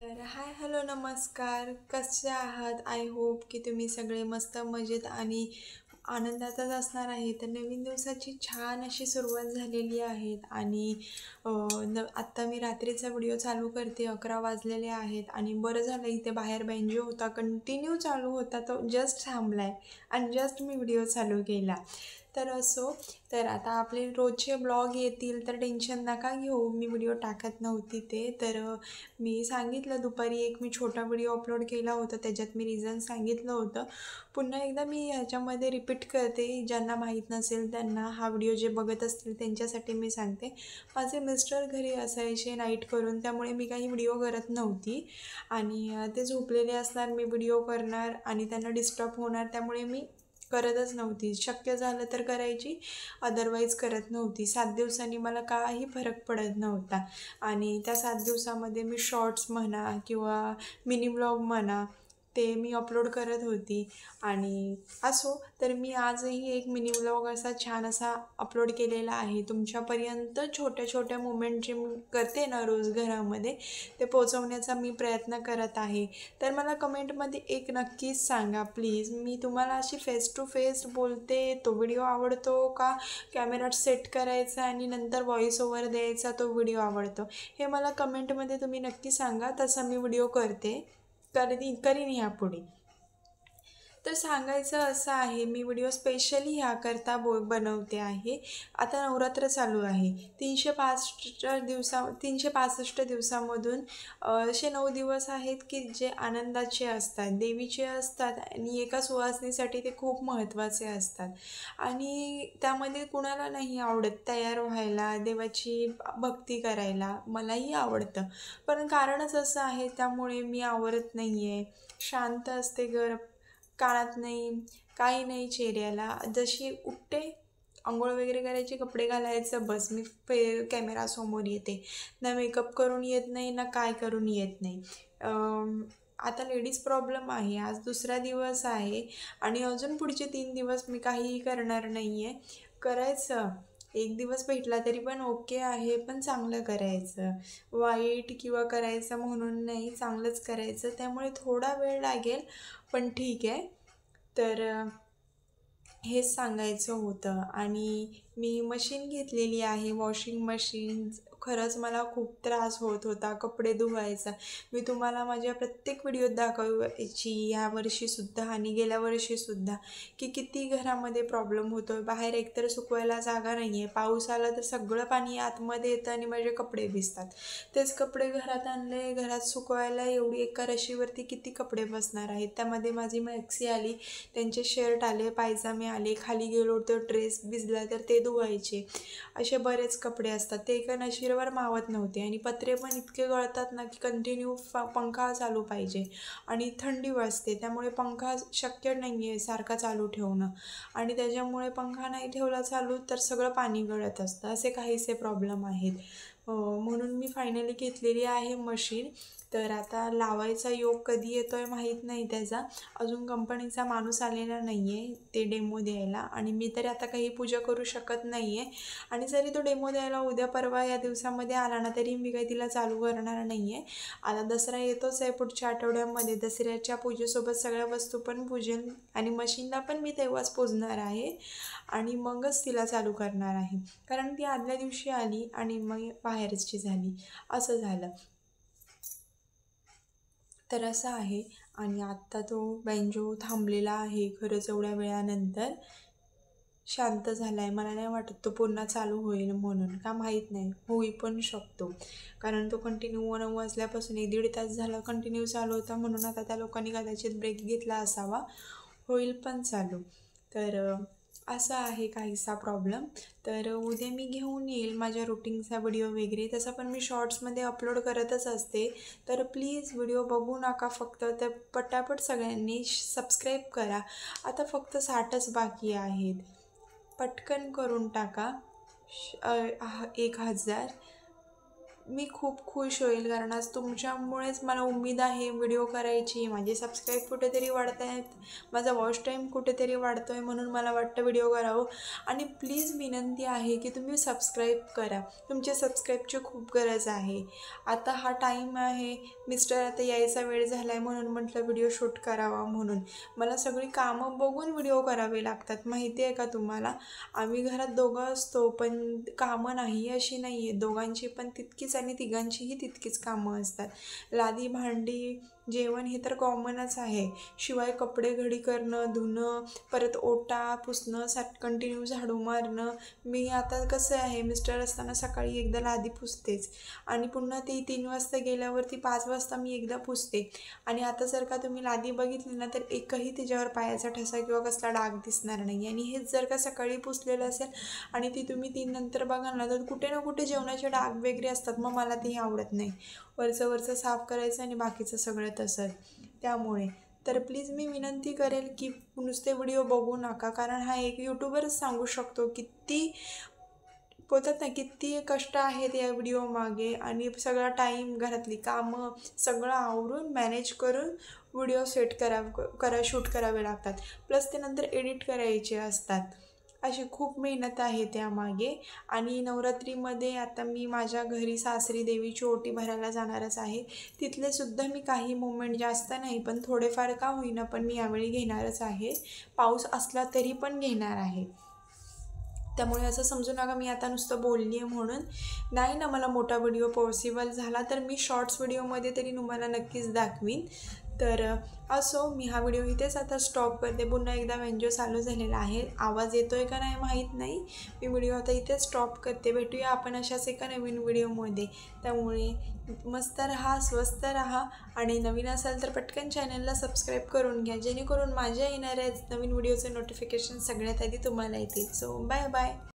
तर hi hello नमस्कार, कसे आहात? आय होप की तुम्ही सगळे मस्त मजेत आणि आनंदातच असणार आहे. तर नवीन दिवसाची छान अशी सुरुवात झालेली आहे आणि आत्ता मी रात्रीचा व्हिडिओ चालू करते. 11 वाजलेले आहेत आणि बरं झालं इथे बाहेर बेंजो होता, कंटिन्यू चालू होता, तो जस्ट थांबलाय आणि जस्ट मी व्हिडिओ चालू केला. तर असो, तर आता आपले रोजचे ब्लॉग येतील तर टेन्शन नका घेऊ. मी व्हिडिओ टाकत नव्हती ते तर मी सांगितलं दुपारी एक मी छोटा व्हिडिओ अपलोड केला होता, त्याच्यात मी रिझन सांगितलं होतं. पुन्हा एकदा मी ह्याच्यामध्ये रिपीट करते, ज्यांना माहीत नसेल त्यांना, हा व्हिडिओ जे बघत असतील त्यांच्यासाठी मी सांगते. माझे मिस्टर घरी असायचे नाईट करून, त्यामुळे मी काही व्हिडिओ करत नव्हती आणि ते झोपलेले असणार, मी व्हिडिओ करणार आणि त्यांना डिस्टर्ब होणार, त्यामुळे मी करतच नव्हती. शक्य झालं तर करायची, अदरवाईज करत नव्हती. 7 दिवसांनी मला काही फरक पडत नव्हता आणि त्या 7 दिवसामध्ये मी शॉर्ट्स म्हणा किंवा मिनी ब्लॉग म्हणा, ते मी अपलोड करत होती. आणि असो, तर मी आजही एक मिनी ब्लॉग असा छान असा अपलोड केलेला आहे तुमच्यापर्यंत. छोट्या छोट्या मोमेंट जे मी करते ना रोज घरामध्ये, ते पोचवण्याचा मी प्रयत्न करत आहे. तर मला कमेंटमध्ये एक नक्कीच सांगा प्लीज, मी तुम्हाला अशी फेस टू फेस बोलते तो व्हिडिओ आवडतो का कॅमेरा सेट करायचा आणि नंतर व्हॉइस ओव्हर द्यायचा तो व्हिडिओ आवडतो, हे मला कमेंटमध्ये तुम्ही नक्की सांगा. तसा मी व्हिडिओ करीन ह्यापुढे. तर सांगायचं असं आहे, मी व्हिडिओ स्पेशली ह्याकरता बनवते आहे. आता नवरात्र चालू आहे. 365 दिवसामधून असे 9 दिवस आहेत की जे आनंदाचे असतात, देवीचे असतात आणि एका सुवासिनीसाठी ते खूप महत्त्वाचे असतात. आणि त्यामध्ये कुणाला नाही आवडत तयार व्हायला, देवाची भक्ती करायला. मलाही आवडतं, पण कारणच असं आहे त्यामुळे मी आवरत नाही आहे. शांत असते कानात नाही, काही नाही चेहऱ्याला. जशी उठते, अंघोळ वगैरे करायची, कपडे घालायचं, बस मी कॅमेरासमोर येते. ना मेकअप करून येत नाही, ना काय करून येत नाही. आता लेडीज प्रॉब्लेम आहे. आज दुसरा दिवस आहे आणि अजून पुढचे 3 दिवस मी काहीही करणार नाही आहे. करायचं, एक दिवस भेटला तरी पण ओके आहे, पण चांगलं करायचं. वाईट किंवा करायचं म्हणून नाही, चांगलंच करायचं. त्यामुळे थोडा वेळ लागेल, पण ठीक आहे. तर हेच सांगायचं होतं. आणि मी मशीन घेतलेली आहे, वॉशिंग मशीन. खरंच मला खूप त्रास होत होता कपडे धुवायचा. मी तुम्हाला माझ्या प्रत्येक व्हिडिओत दाखवायची, ह्या वर्षीसुद्धा आणि गेल्या वर्षीसुद्धा, की किती घरामध्ये प्रॉब्लेम होतो आहे. बाहेर एकतर सुकवायला जागा नाही आहे, पाऊस आला तर सगळं पाणी आतमध्ये येतं आणि माझे कपडे भिजतात. तेच कपडे घरात आणले, घरात सुकवायला एवढी एका रशीवरती किती कपडे बसणार आहेत. त्यामध्ये माझी मॅक्सी आली, त्यांचे शर्ट आले, पायजामे आले, खाली गेलो तर ड्रेस भिजला तर ते धुवायचे. असे बरेच कपडे असतात, ते एका नशीरवर मावत नव्हते. आणि पत्रे पण इतके गळतात ना की कंटिन्यू पंखा चालू पाहिजे आणि थंडी वाजते, त्यामुळे पंखा शक्य नाही आहे सारखा चालू ठेवणं. आणि त्याच्यामुळे पंखा नाही ठेवला चालू तर सगळं पाणी गळत असतं. असे काहीसे प्रॉब्लेम आहेत. म्हणून मी फायनली घेतलेली आहे मशीन. तर आता लावायचा योग कधी येतो आहे माहीत नाही त्याचा. अजून कंपनीचा माणूस आलेला नाही आहे ते डेमो द्यायला, आणि मी तरी आता काही पूजा करू शकत नाही आहे. आणि जरी तो डेमो द्यायला उद्या परवा या दिवसामध्ये आला ना, तरी मी काही तिला चालू करणार नाही आहे. आता दसरा येतोच आहे पुढच्या आठवड्यामध्ये. दसऱ्याच्या पूजेसोबत सगळ्या वस्तू पण पूजेन आणि मशीनला पण मी तेव्हाच पूजणार आहे आणि मगच तिला चालू करणार आहे. कारण ती आदल्या दिवशी आली आणि मग बाहेरची झाली, असं झालं. तर असं आहे. आणि आत्ता तो बेंजो थांबलेला आहे खरंच एवढ्या वेळानंतर. शांत झाला आहे. मला नाही वाटत तो पुन्हा चालू होईल म्हणून, का माहीत नाही, होई पण शकतो. कारण तो कंटिन्यू 9 वाजल्यापासून 1-1.5 तास झाला कंटिन्यू चालू होता, म्हणून आता त्या लोकांनी कदाचित ब्रेक घेतला असावा. होईल पण चालू. तर असा आहे काहीसा प्रॉब्लेम. तर उद्या मी घेऊन येईल माझ्या रुटीनचा व्हिडिओ वगैरे. तसा पण मी शॉर्ट्समध्ये अपलोड करतच असते. तर प्लीज व्हिडिओ बघू नका फक्त, तर पटापट सगळ्यांनी सबस्क्राईब करा. आता फक्त 60च बाकी आहेत, पटकन करून टाका. 1000 मी खूप खुश होईल, कारण आज तुमच्यामुळेच मला उमेद आहे व्हिडिओ करायची. माझे सबस्क्राईब कुठेतरी वाढत आहेत, माझा वॉच टाईम कुठेतरी वाढतो आहे, म्हणून मला वाटतं व्हिडिओ करावं. आणि प्लीज विनंती आहे की तुम्ही सबस्क्राईब करा. तुमच्या सबस्क्राईबची खूप गरज आहे. आता हा टाईम आहे, मिस्टर आता यायचा वेळ झाला आहे, म्हणून म्हटलं व्हिडिओ शूट करावा. म्हणून मला सगळी कामं बघून व्हिडिओ करावे लागतात, माहिती आहे का तुम्हाला. आम्ही घरात दोघं असतो, पण कामं नाही अशी नाही आहे. दोघांची पण तितकीच आणि तिघांचीही तितकीच कामं असतात. लादी, भांडी, जेवण हे तर कॉमनच आहे. शिवाय कपडे घडी करणं, धुणं, परत ओटा पुसणं, कंटिन्यू झाडू मारणं. मी आता कसं आहे, मिस्टर असताना सकाळी एकदा लादी पुसतेच आणि पुन्हा ती 3 वाजता गेल्यावरती 5 वाजता मी एकदा पुसते. आणि आता जर का तुम्ही लादी बघितली ना, तर एकही तिच्यावर पायाचा ठसा किंवा कसला डाग दिसणार नाही. आणि हेच जर का सकाळी पुसलेलं असेल आणि ती तुम्ही 3 नंतर बघाल ना, तर कुठे ना कुठे जेवणाचे डाग वगैरे असतात. मग मला ते आवडत नाही. वरचं साफ करायचं आणि बाकीचं सगळं तसंच. त्यामुळे तर प्लीज मी विनंती करेल की नुसते व्हिडिओ बघू नका, कारण हा एक यूट्यूबरच सांगू शकतो किती बोलतात ना, किती कष्ट आहेत या व्हिडिओ मागे. आणि सगळा टाईम, घरातली कामं सगळं आवरून मॅनेज करून व्हिडिओ सेट शूट करावे लागतात. प्लस ते नंतर एडिट करायचे असतात. अशी खूप मेहनत आहे त्यामागे. आणि नवरात्रीमध्ये आता मी माझ्या घरी सासरी देवीची ओटी भरायला जाणारच आहे. तिथले सुद्धा मी काही मोमेंट, जास्त नाही पण थोडेफार का होईना, पण मी यावेळी घेणारच आहे. पाऊस असला तरी पण घेणार आहे. त्यामुळे असं समजू नका मी आता नुसतं बोलली आहे म्हणून. नाही ना मला मोठा व्हिडिओ पॉसिबल झाला तर मी शॉर्ट्स व्हिडिओमध्ये तरी तुम्हाला नक्कीच दाखवीन. तर असो, मी हा व्हिडिओ इथेच आता स्टॉप करते. पुन्हा एकदा वेंजो चालू झालेला आहे, आवाज येतोय का नाही माहीत नाही. मी व्हिडिओ आता इथेच स्टॉप करते. भेटूया आपण अशाच एका नवीन व्हिडिओमध्ये. त्यामुळे मस्त राहा, स्वस्त राहा आणि नवीन असाल तर पटकन चॅनलला सबस्क्राईब करून घ्या, जेणेकरून माझ्या येणाऱ्या नवीन व्हिडिओचे नोटिफिकेशन सगळ्यात आधी तुम्हाला येतील. So bye bye.